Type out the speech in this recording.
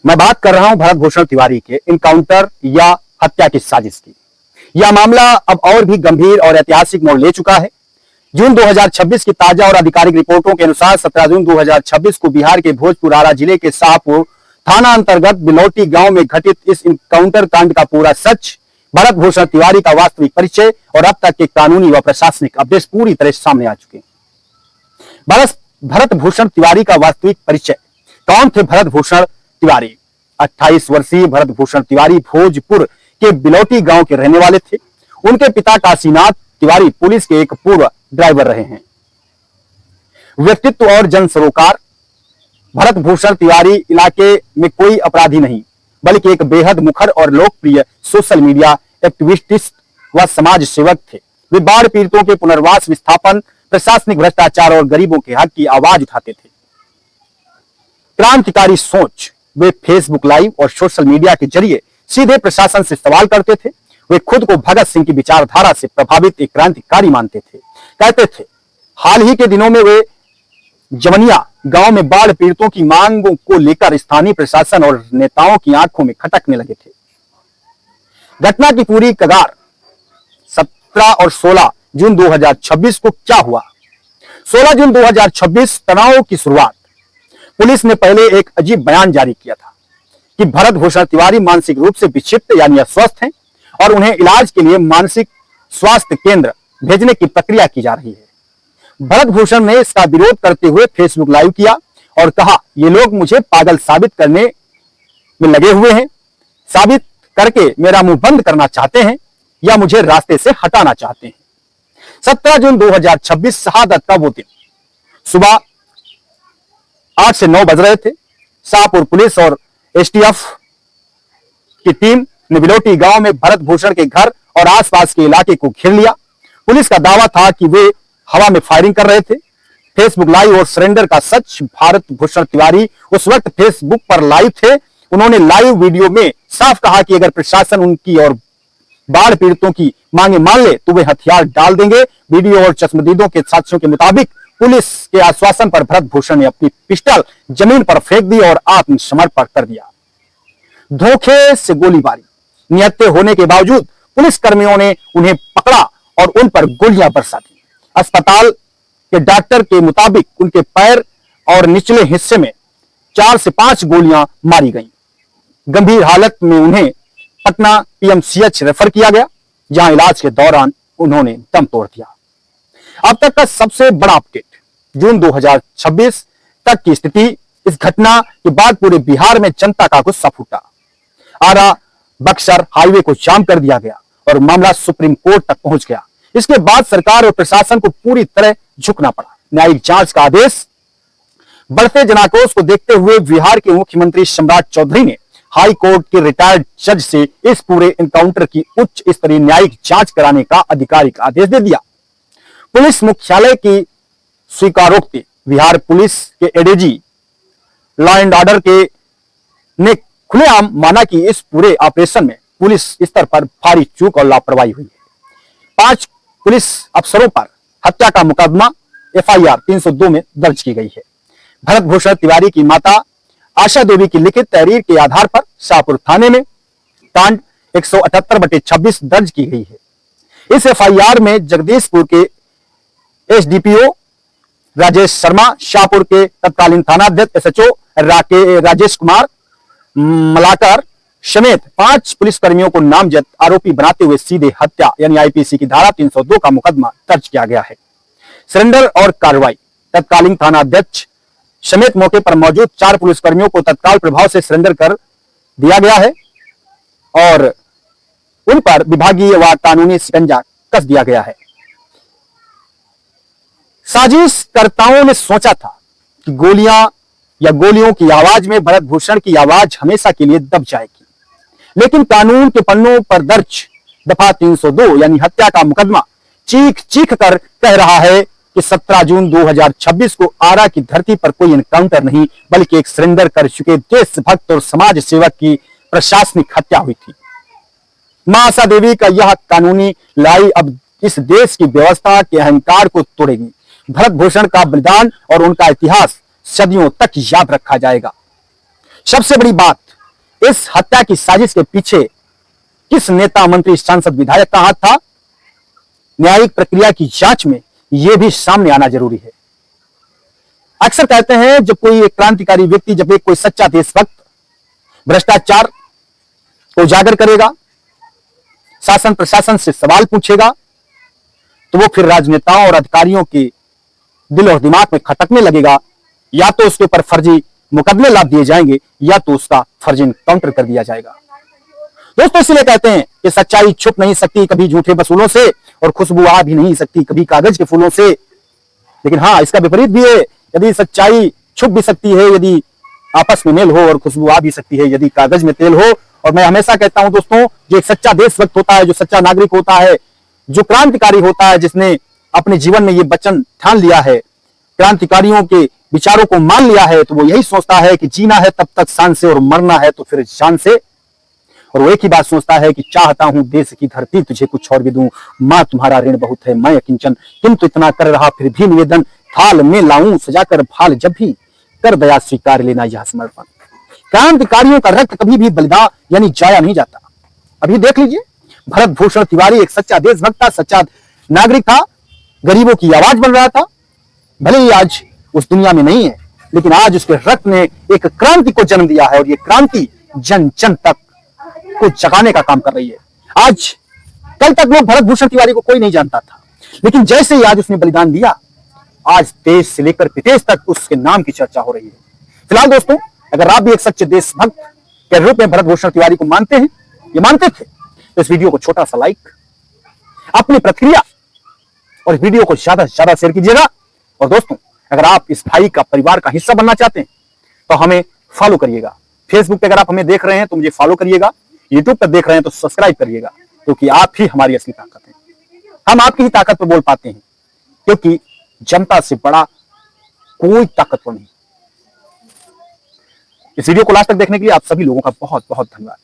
मैं बात कर रहा हूं भरत भूषण तिवारी के इनकाउंटर या हत्या की साजिश की। यह मामला अब और भी गंभीर और ऐतिहासिक मोड़ ले चुका है। जून 2026 की ताजा और आधिकारिक रिपोर्टों के अनुसार 17 जून 2026 को बिहार के भोजपुर आरा जिले के शाहपुर थाना अंतर्गत बिलौटी गांव में घटित इस इनकाउंटर कांड का पूरा सच, भरत भूषण तिवारी का वास्तविक परिचय और अब तक के कानूनी व प्रशासनिक अपडेट्स पूरी तरह सामने आ चुके हैं। भरत भूषण तिवारी का वास्तविक परिचय। कौन थे भरत भूषण तिवारी? 28 वर्षीय भरत भूषण तिवारी भोजपुर के बिलौटी गांव के रहने वाले थे। उनके पिता काशीनाथ तिवारी पुलिस के एक पूर्व ड्राइवर रहे हैं। व्यक्तित्व और जन सरोकार। भरत भूषण तिवारी इलाके में कोई अपराधी नहीं, बल्कि एक बेहद मुखर और लोकप्रिय सोशल मीडिया एक्टिविस्ट व समाज सेवक थे। वे बाढ़ पीड़ितों के पुनर्वास विस्थापन, प्रशासनिक भ्रष्टाचार और गरीबों के हक की आवाज उठाते थे। क्रांतिकारी सोच। वे फेसबुक लाइव और सोशल मीडिया के जरिए सीधे प्रशासन से सवाल करते थे। वे खुद को भगत सिंह की विचारधारा से प्रभावित एक क्रांतिकारी मानते थे। कहते थे हाल ही के दिनों में वे जमनिया गांव में बाढ़ पीड़ितों की मांगों को लेकर स्थानीय प्रशासन और नेताओं की आंखों में खटकने लगे थे। घटना की पूरी कगार। 17 और 16 जून 2026 को क्या हुआ? 16 जून 2026 तनाव की शुरुआत। पुलिस ने पहले एक अजीब बयान जारी किया था कि भरत भूषण तिवारी मानसिक रूप से विक्षिप्त यानी अस्वस्थ हैं और उन्हें इलाज के लिए मानसिक स्वास्थ्य केंद्र भेजने की प्रक्रिया की जा रही है। भरत भूषण ने इसका विरोध करते हुए फेसबुक लाइव किया और कहा, ये लोग मुझे पागल साबित करने में लगे हुए हैं, साबित करके मेरा मुंह बंद करना चाहते हैं या मुझे रास्ते से हटाना चाहते हैं। 17 जून 2026 शहादत का वो दिन। सुबह 8 से 9 बज रहे थे। शाहपुर पुलिस और एसटीएफ की टीम ने बिलौटी गांव में भरत भूषण के घर और आसपास के इलाके को घेर लिया। पुलिस का दावा था कि वे हवा में फायरिंग कर रहे थे। फेसबुक लाइव और सरेंडर का सच। भरत भूषण तिवारी उस वक्त फेसबुक पर लाइव थे। उन्होंने लाइव वीडियो में साफ कहा कि अगर प्रशासन उनकी और बाढ़ पीड़ितों की मांगे मान ले तो वे हथियार डाल देंगे। वीडियो और चश्मदीदों के साक्ष्यों के मुताबिक पुलिस के आश्वासन पर भरत भूषण ने अपनी पिस्टल जमीन पर फेंक दी और आत्मसमर्पण कर दिया। धोखे से गोलीबारी। निहत्थे होने के बावजूद पुलिस कर्मियों ने उन्हें पकड़ा और उन पर गोलियां बरसा दी। अस्पताल के डॉक्टर के मुताबिक उनके पैर और निचले हिस्से में 4 से 5 गोलियां मारी गईं। गंभीर हालत में उन्हें पटना पीएमसीएच रेफर किया गया, जहां इलाज के दौरान उन्होंने दम तोड़ दिया। अब तक का सबसे बड़ा अपडेट। जून 2026 तक की स्थिति। इस घटना के बाद पूरे बिहार में जनता का गुस्सा फूटा। आरा बक्सर हाईवे को जाम कर दिया गया और मामला सुप्रीम कोर्ट तक पहुंच गया। इसके बाद सरकार और प्रशासन को पूरी तरह झुकना पड़ा। न्यायिक जांच का आदेश। बढ़ते जनाक्रोश को देखते हुए बिहार के मुख्यमंत्री सम्राट चौधरी ने हाई कोर्ट के रिटायर्ड जज से इस पूरे एनकाउंटर की उच्च स्तरीय न्यायिक जांच कराने का आधिकारिक आदेश दे दिया। पुलिस मुख्यालय की स्वीकारोक्ति। बिहार पुलिस के एडीजी लॉ एंड ऑर्डर के ने खुलेआम माना कि इस पूरे ऑपरेशन में पुलिस स्तर पर भारी चूक और लापरवाही हुई है। 5 पुलिस अफसरों पर हत्या का मुकदमा एफआईआर 302 में दर्ज की गई है। भरत भूषण तिवारी की माता आशा देवी की लिखित तहरीर के आधार पर शाहपुर थाने में कांड 178/26 दर्ज की गई है। इस एफआईआर में जगदीशपुर के एसडीपीओ राजेश शर्मा, शाहपुर के तत्कालीन थानाध्यक्ष एसएचओ राजेश कुमार मलाकर समेत 5 पुलिसकर्मियों को नामजद आरोपी बनाते हुए सीधे हत्या यानी आईपीसी की धारा 302 का मुकदमा दर्ज किया गया है। सरेंडर और कार्रवाई। तत्कालीन थानाध्यक्ष समेत मौके पर मौजूद 4 पुलिसकर्मियों को तत्काल प्रभाव से सरेंडर कर दिया गया है और उन पर विभागीय व कानूनी शिकंजा कस दिया गया है। साजिशकर्ताओं ने सोचा था कि गोलियों की आवाज में भरत भूषण की आवाज हमेशा के लिए दब जाएगी, लेकिन कानून के पन्नों पर दर्ज दफा 302 यानी हत्या का मुकदमा चीख चीख कर कह रहा है कि 17 जून 2026 को आरा की धरती पर कोई एनकाउंटर नहीं, बल्कि एक सरेंडर कर चुके देशभक्त और समाज सेवक की प्रशासनिक हत्या हुई थी। मां आशा देवी का यह कानूनी लड़ाई अब इस देश की व्यवस्था के अहंकार को तोड़ेगी। भरत भूषण का बलिदान और उनका इतिहास सदियों तक याद रखा जाएगा। सबसे बड़ी बात, इस हत्या की साजिश के पीछे किस नेता, मंत्री, सांसद, विधायक का हाथ था, न्यायिक प्रक्रिया की जांच में यह भी सामने आना जरूरी है। अक्सर कहते हैं जब कोई एक क्रांतिकारी व्यक्ति, जब एक कोई सच्चा देशभक्त भ्रष्टाचार को उजागर करेगा, शासन प्रशासन से सवाल पूछेगा, तो वो फिर राजनेताओं और अधिकारियों के दिल और दिमाग में खटकने लगेगा। या तो उसके ऊपर फर्जी मुकदमे लाद दिए जाएंगे या तो उसका फर्जी काउंटर कर दिया जाएगा। दोस्तों, इसलिए कहते हैं कि सच्चाई छुप नहीं सकती कभी झूठे वसूलों से, और खुशबू आ भी नहीं सकती कभी कागज के फूलों से। लेकिन हाँ, इसका विपरीत भी है। यदि सच्चाई छुप भी सकती है, यदि आपस में मेल हो, और खुशबू आ भी सकती है यदि कागज में तेल हो। और मैं हमेशा कहता हूं दोस्तों, जो एक सच्चा देशभक्त होता है, जो सच्चा नागरिक होता है, जो क्रांतिकारी होता है, जिसने अपने जीवन में ये वचन ठान लिया है, क्रांतिकारियों के विचारों को मान लिया है, तो वो यही सोचता है कि जीना है तब तक शान से, और मरना है तो फिर जान से। और वो एक ही बात सोचता है कि चाहता हूं देश की धरती तुझे कुछ और भी दूं, मां तुम्हारा ऋण बहुत है मैं अकिंचन, किंतु इतना कर रहा फिर भी निवेदन, थाल में लाऊं सजाकर भाल जब भी, कर दया स्वीकार लेना यह समर्पण। क्रांतिकारियों का रक्त कभी भी बलिदान यानी जाया नहीं जाता। अभी देख लीजिए, भरत भूषण तिवारी एक सच्चा देशभक्त था, सच्चा नागरिक था, गरीबों की आवाज बन रहा था। भले ही आज उस दुनिया में नहीं है, लेकिन आज उसके रक्त ने एक क्रांति को जन्म दिया है, और ये क्रांति जन जन तक को जगाने का काम कर रही है। आज कल तक लोग भरत भूषण तिवारी को कोई नहीं जानता था, लेकिन जैसे ही आज उसने बलिदान दिया, आज देश से लेकर विदेश तक उसके नाम की चर्चा हो रही है। फिलहाल दोस्तों, अगर आप भी एक सच्चे देशभक्त के रूप में भरत भूषण तिवारी को मानते हैं, ये मानते थे, तो इस वीडियो को छोटा सा लाइक, अपनी प्रतिक्रिया और इस वीडियो को ज्यादा से ज्यादा शेयर कीजिएगा। और दोस्तों, अगर आप इस भाई का परिवार का हिस्सा बनना चाहते हैं तो हमें फॉलो करिएगा। फेसबुक पे अगर आप हमें देख रहे हैं तो मुझे फॉलो करिएगा, यूट्यूब पर देख रहे हैं तो सब्सक्राइब करिएगा, क्योंकि आप ही हमारी असली ताकत है। हम आपकी ही ताकत पर बोल पाते हैं, क्योंकि जनता से बड़ा कोई ताकतवर नहीं। इस वीडियो को लास्ट तक देखने के लिए आप सभी लोगों का बहुत बहुत धन्यवाद।